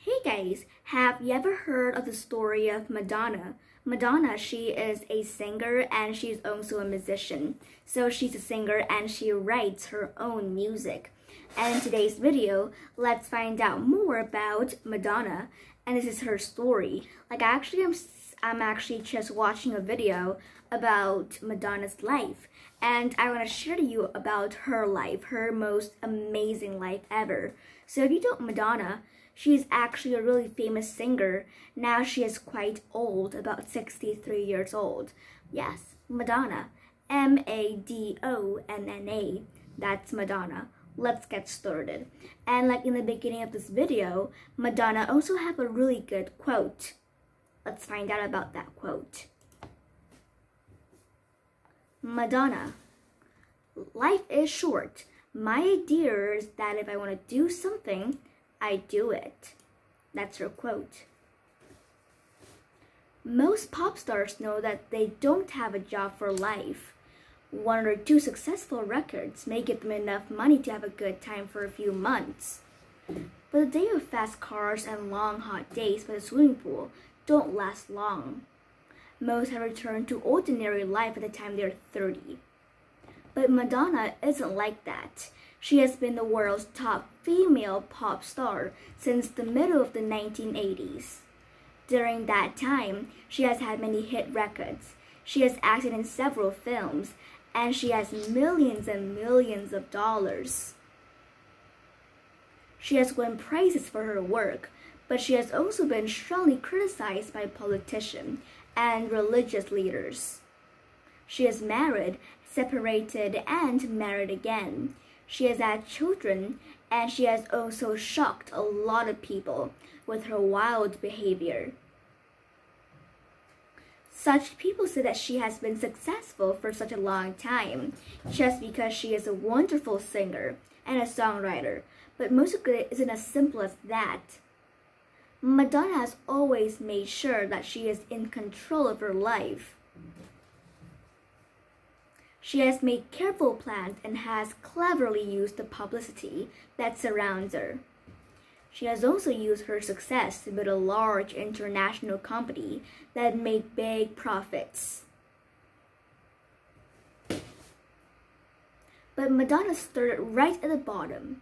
Hey guys, have you ever heard of the story of Madonna? Madonna, she is a singer and she's also a musician. So she's a singer and she writes her own music. And in today's video, let's find out more about Madonna. And this is her story. I'm actually just watching a video about Madonna's life. And I want to share to you about her life, her most amazing life ever. So if you don't know Madonna, she's actually a really famous singer. Now she is quite old, about 63 years old. Yes, Madonna. M-A-D-O-N-N-A. That's Madonna. Let's get started. And like in the beginning of this video, Madonna also have a really good quote. Let's find out about that quote. Madonna. Life is short. My idea is that if I want to do something, I do it. That's her quote. Most pop stars know that they don't have a job for life. One or two successful records may give them enough money to have a good time for a few months. But the day of fast cars and long hot days by the swimming pool don't last long. Most have returned to ordinary life by the time they're 30. But Madonna isn't like that. She has been the world's top female pop star since the middle of the 1980s. During that time, she has had many hit records. She has acted in several films, and she has millions and millions of dollars. She has won praises for her work, but she has also been strongly criticized by politicians and religious leaders. She is married, separated, and married again. She has had children, and she has also shocked a lot of people with her wild behavior. Such people say that she has been successful for such a long time, just because she is a wonderful singer and a songwriter, but most of it isn't as simple as that. Madonna has always made sure that she is in control of her life. She has made careful plans and has cleverly used the publicity that surrounds her. She has also used her success to build a large international company that made big profits. But Madonna started right at the bottom.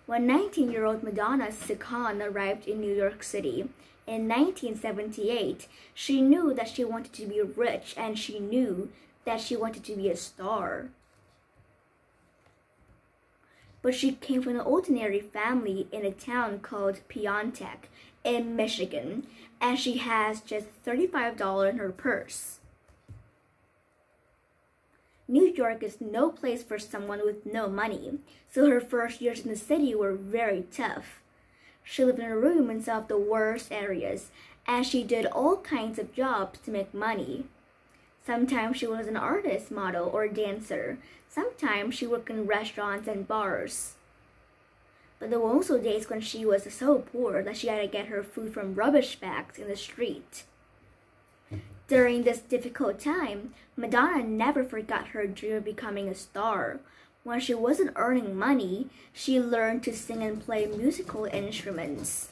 When 19-year-old Madonna Sukhan arrived in New York City in 1978, she knew that she wanted to be rich and she knew that she wanted to be a star. But she came from an ordinary family in a town called Piontek in Michigan, and she has just $35 in her purse. New York is no place for someone with no money, so her first years in the city were very tough. She lived in a room in some of the worst areas, and she did all kinds of jobs to make money. Sometimes she was an artist, model, or dancer. Sometimes she worked in restaurants and bars. But there were also days when she was so poor that she had to get her food from rubbish bags in the street. During this difficult time, Madonna never forgot her dream of becoming a star. When she wasn't earning money, she learned to sing and play musical instruments.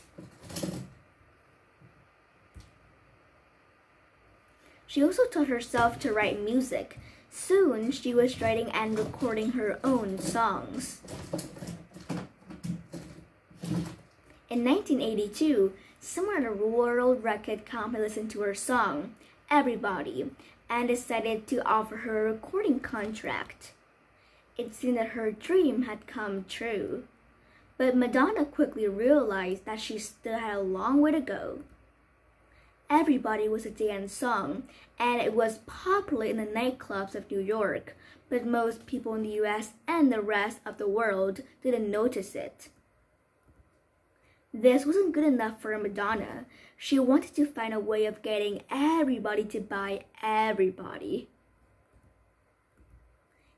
She also taught herself to write music. Soon, she was writing and recording her own songs. In 1982, someone at a world record company listened to her song, Everybody, and decided to offer her a recording contract. It seemed that her dream had come true. But Madonna quickly realized that she still had a long way to go. Everybody was a dance song, and it was popular in the nightclubs of New York, but most people in the US and the rest of the world didn't notice it. This wasn't good enough for Madonna. She wanted to find a way of getting everybody to buy everybody.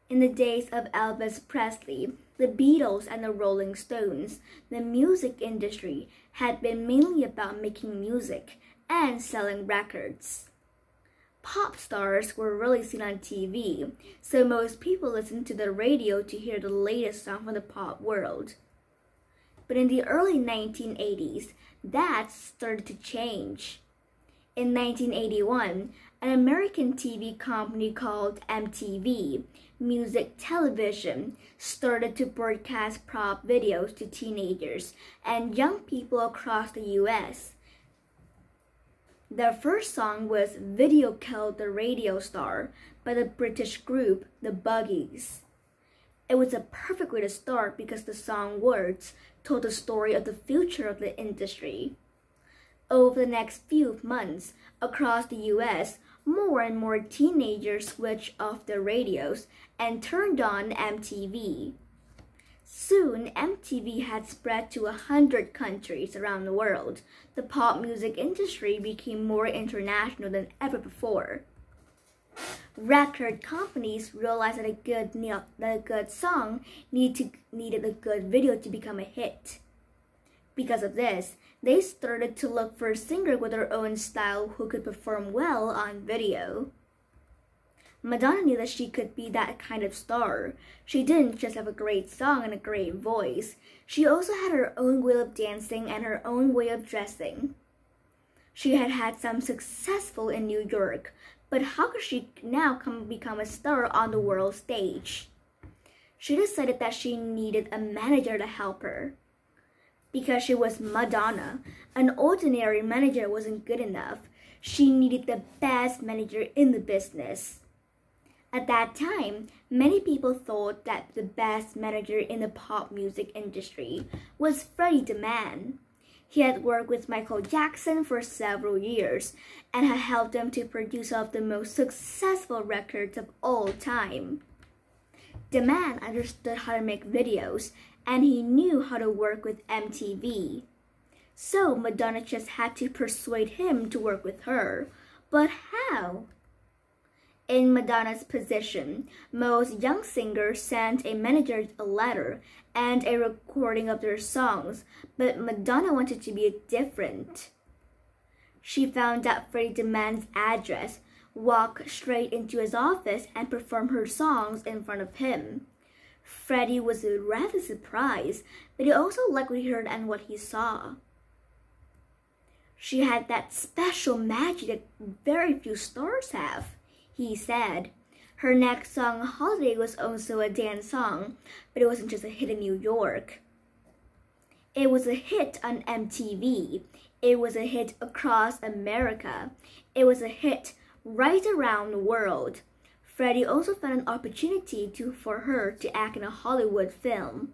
In the days of Elvis Presley, the Beatles, and the Rolling Stones, the music industry had been mainly about making music and selling records. Pop stars were really seen on TV, so most people listened to the radio to hear the latest song from the pop world. But in the early 1980s, that started to change. In 1981, an American TV company called MTV, Music Television, started to broadcast pop videos to teenagers and young people across the US. Their first song was Video Killed the Radio Star by the British group The Buggies. It was a perfect way to start because the song words told the story of the future of the industry. Over the next few months, across the US, more and more teenagers switched off their radios and turned on MTV. Soon, MTV had spread to 100 countries around the world. The pop music industry became more international than ever before. Record companies realized that a good song needed a good video to become a hit. Because of this, they started to look for a singer with their own style who could perform well on video. Madonna knew that she could be that kind of star. She didn't just have a great song and a great voice. She also had her own way of dancing and her own way of dressing. She had had some successful in New York, but how could she now become a star on the world stage? She decided that she needed a manager to help her. Because she was Madonna, an ordinary manager wasn't good enough. She needed the best manager in the business. At that time, many people thought that the best manager in the pop music industry was Freddie DeMann. He had worked with Michael Jackson for several years and had helped him to produce some of the most successful records of all time. DeMann understood how to make videos, and he knew how to work with MTV. So Madonna just had to persuade him to work with her. But how? In Madonna's position, most young singers sent a manager a letter and a recording of their songs, but Madonna wanted to be different. She found out Freddie DeMann's address, walked straight into his office, and performed her songs in front of him. Freddie was rather surprised, but he also liked what he heard and what he saw. She had that special magic that very few stars have, he said. Her next song, Holiday, was also a dance song, but it wasn't just a hit in New York. It was a hit on MTV. It was a hit across America. It was a hit right around the world. Freddie also found an opportunity for her to act in a Hollywood film.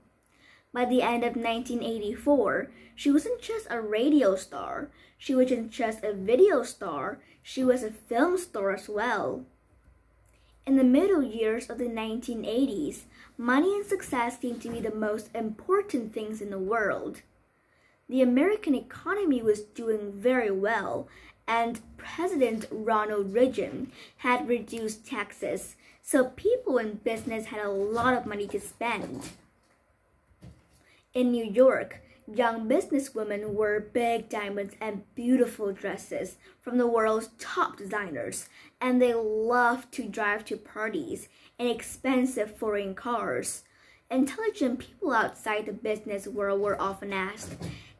By the end of 1984, she wasn't just a radio star. She wasn't just a video star. She was a film star as well. In the middle years of the 1980s, money and success seemed to be the most important things in the world. The American economy was doing very well, and President Ronald Reagan had reduced taxes, so people in business had a lot of money to spend. In New York, young businesswomen wore big diamonds and beautiful dresses from the world's top designers, and they loved to drive to parties in expensive foreign cars. Intelligent people outside the business world were often asked,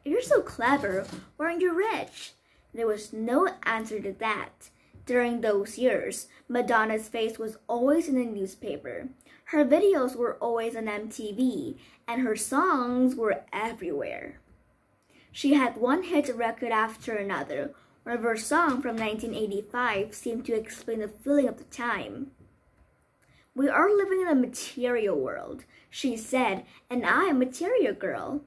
"If you're so clever, why aren't you rich?" There was no answer to that. During those years, Madonna's face was always in the newspaper. Her videos were always on MTV, and her songs were everywhere. She had one hit record after another. One of her songs from 1985 seemed to explain the feeling of the time. "We are living in a material world," she said, "and I am a material girl."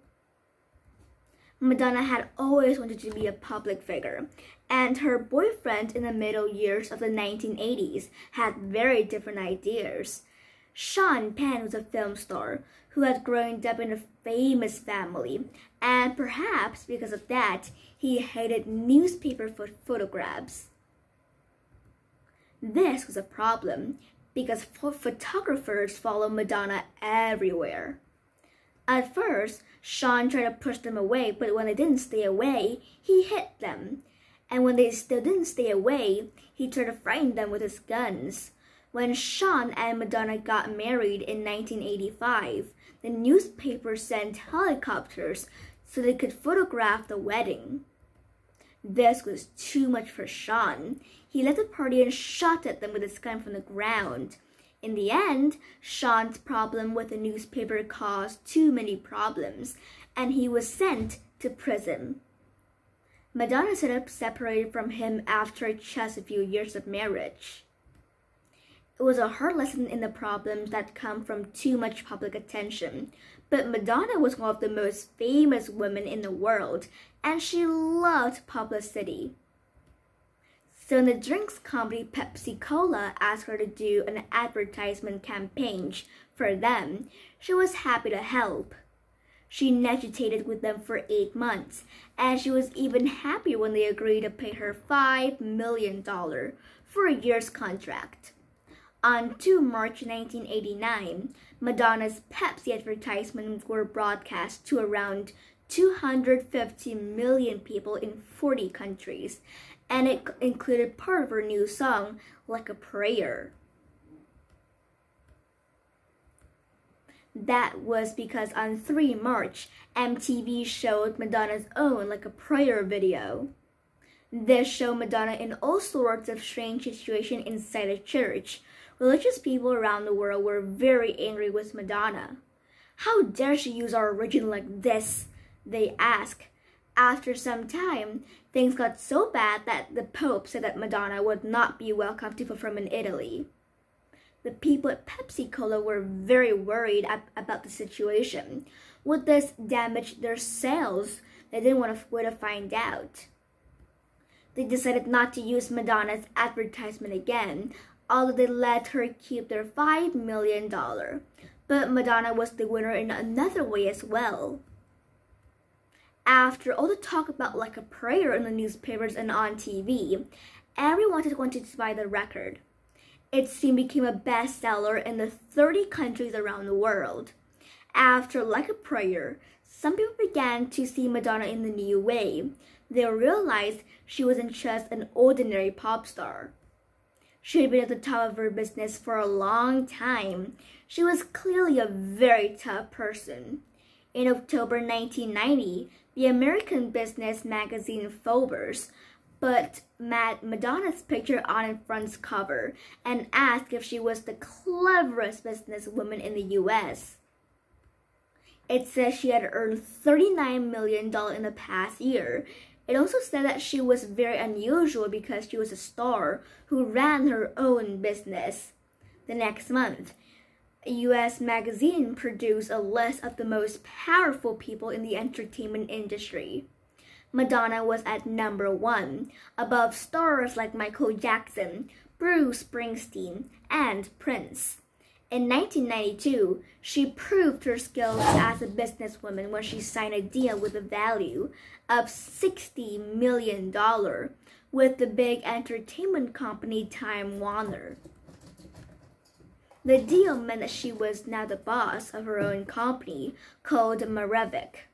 Madonna had always wanted to be a public figure, and her boyfriend in the middle years of the 1980s had very different ideas. Sean Penn was a film star who had grown up in a famous family, and perhaps because of that, he hated newspaper photographs. This was a problem because photographers followed Madonna everywhere. At first, Sean tried to push them away, but when they didn't stay away, he hit them. And when they still didn't stay away, he tried to frighten them with his guns. When Sean and Madonna got married in 1985, the newspaper sent helicopters so they could photograph the wedding. This was too much for Sean. He left the party and shot at them with his gun from the ground. In the end, Sean's problem with the newspaper caused too many problems, and he was sent to prison. Madonna separated from him after just a few years of marriage. It was a hard lesson in the problems that come from too much public attention, but Madonna was one of the most famous women in the world, and she loved publicity. So when the drinks company Pepsi-Cola asked her to do an advertisement campaign for them, she was happy to help. She negotiated with them for 8 months, and she was even happier when they agreed to pay her $5 million for a year's contract. On 2 March 1989, Madonna's Pepsi advertisements were broadcast to around 250 million people in 40 countries, and it included part of her new song, Like a Prayer. That was because on 3 March, MTV showed Madonna's own Like a Prayer video. This showed Madonna in all sorts of strange situations inside a church. Religious people around the world were very angry with Madonna. "How dare she use our religion like this?" they asked. After some time, things got so bad that the Pope said that Madonna would not be welcome to perform in Italy. The people at Pepsi-Cola were very worried about the situation. Would this damage their sales? They didn't want to find out. They decided not to use Madonna's advertisement again, although they let her keep their $5 million. But Madonna was the winner in another way as well. After all the talk about Like a Prayer in the newspapers and on TV, everyone wanted to buy the record. It soon became a bestseller in the 30 countries around the world. After Like a Prayer, some people began to see Madonna in the new way. They realized she wasn't just an ordinary pop star. She had been at the top of her business for a long time. She was clearly a very tough person. In October 1990, the American business magazine Forbes put Madonna's picture on its front cover and asked if she was the cleverest businesswoman in the US. It says she had earned $39 million in the past year. It also said that she was very unusual because she was a star who ran her own business. The next month, a US magazine produced a list of the most powerful people in the entertainment industry. Madonna was at number 1, above stars like Michael Jackson, Bruce Springsteen, and Prince. In 1992, she proved her skills as a businesswoman when she signed a deal with a value of $60 million with the big entertainment company Time Warner. The deal meant that she was now the boss of her own company called Maravik.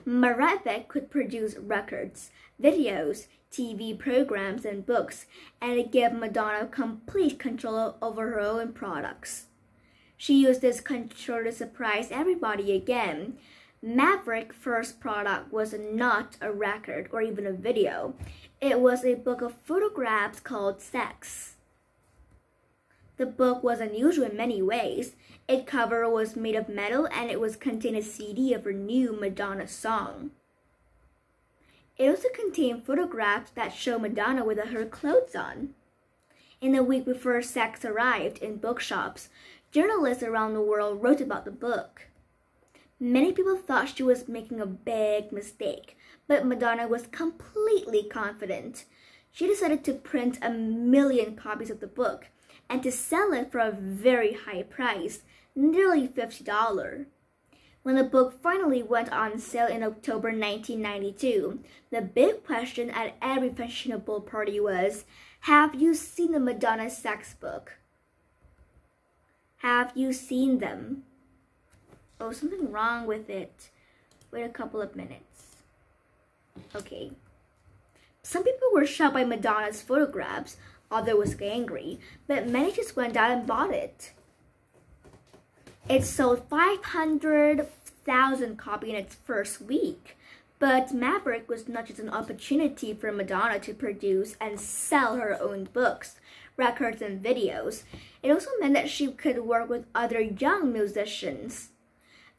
Maravik could produce records, videos, TV programs, and books, and it gave Madonna complete control over her own products. She used this control to surprise everybody again. Maverick's first product was not a record or even a video. It was a book of photographs called Sex. The book was unusual in many ways. Its cover was made of metal and it contained a CD of her new Madonna song. It also contained photographs that show Madonna with her clothes on. In the week before Sex arrived in bookshops, journalists around the world wrote about the book. Many people thought she was making a big mistake, but Madonna was completely confident. She decided to print 1 million copies of the book and to sell it for a very high price, nearly $50. When the book finally went on sale in October 1992, the big question at every fashionable party was, have you seen the Madonna sex book? Have you seen them? Oh, something wrong with it. Wait a couple of minutes. Okay. Some people were shocked by Madonna's photographs, others was angry, but many just went out and bought it. It sold 500,000 100,000 copies in its first week. But Maverick was not just an opportunity for Madonna to produce and sell her own books, records, and videos. It also meant that she could work with other young musicians.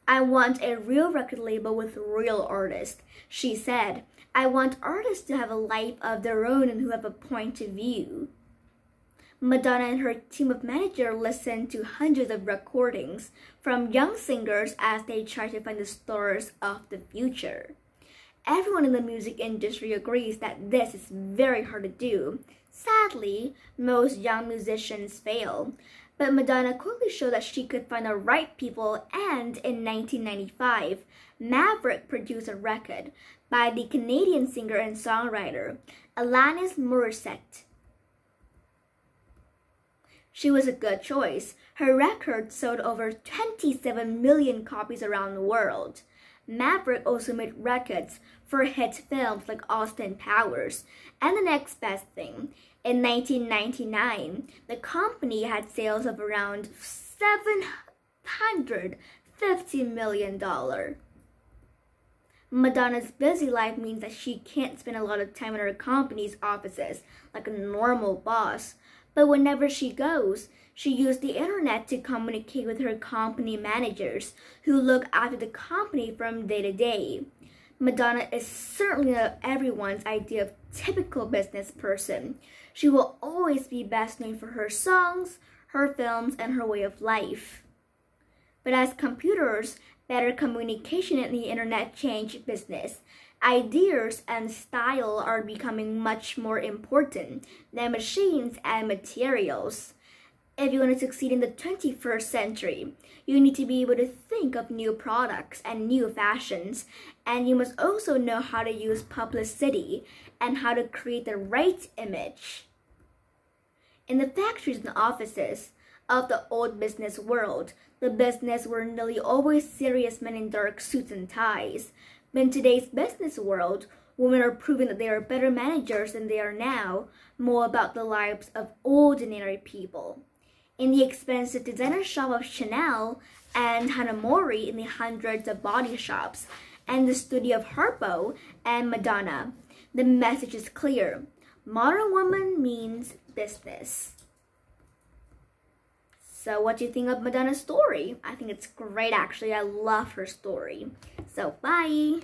"I want a real record label with real artists," she said. "I want artists to have a life of their own and who have a point of view." Madonna and her team of managers listened to hundreds of recordings from young singers as they tried to find the stars of the future. Everyone in the music industry agrees that this is very hard to do. Sadly, most young musicians fail. But Madonna quickly showed that she could find the right people, and in 1995, Maverick produced a record by the Canadian singer and songwriter Alanis Morissette. She was a good choice. Her record sold over 27 million copies around the world. Maverick also made records for hit films like Austin Powers and The Next Best Thing. In 1999, the company had sales of around $750 million. Madonna's busy life means that she can't spend a lot of time in her company's offices like a normal boss. But whenever she goes, she used the internet to communicate with her company managers who look after the company from day to day. Madonna is certainly not everyone's idea of typical business person. She will always be best known for her songs, her films, and her way of life. But as computers, better communication and the internet change business, ideas and style are becoming much more important than machines and materials. If you want to succeed in the 21st century, you need to be able to think of new products and new fashions, and you must also know how to use publicity and how to create the right image. In the factories and offices of the old business world, the business were nearly always serious men in dark suits and ties. But in today's business world, women are proving that they are better managers than they are now, more about the lives of ordinary people. In the expensive designer shop of Chanel and Hanamori, in the hundreds of body shops, and the studio of Harpo and Madonna, the message is clear. Modern woman means business. So what do you think of Madonna's story? I think it's great, actually. I love her story. So bye!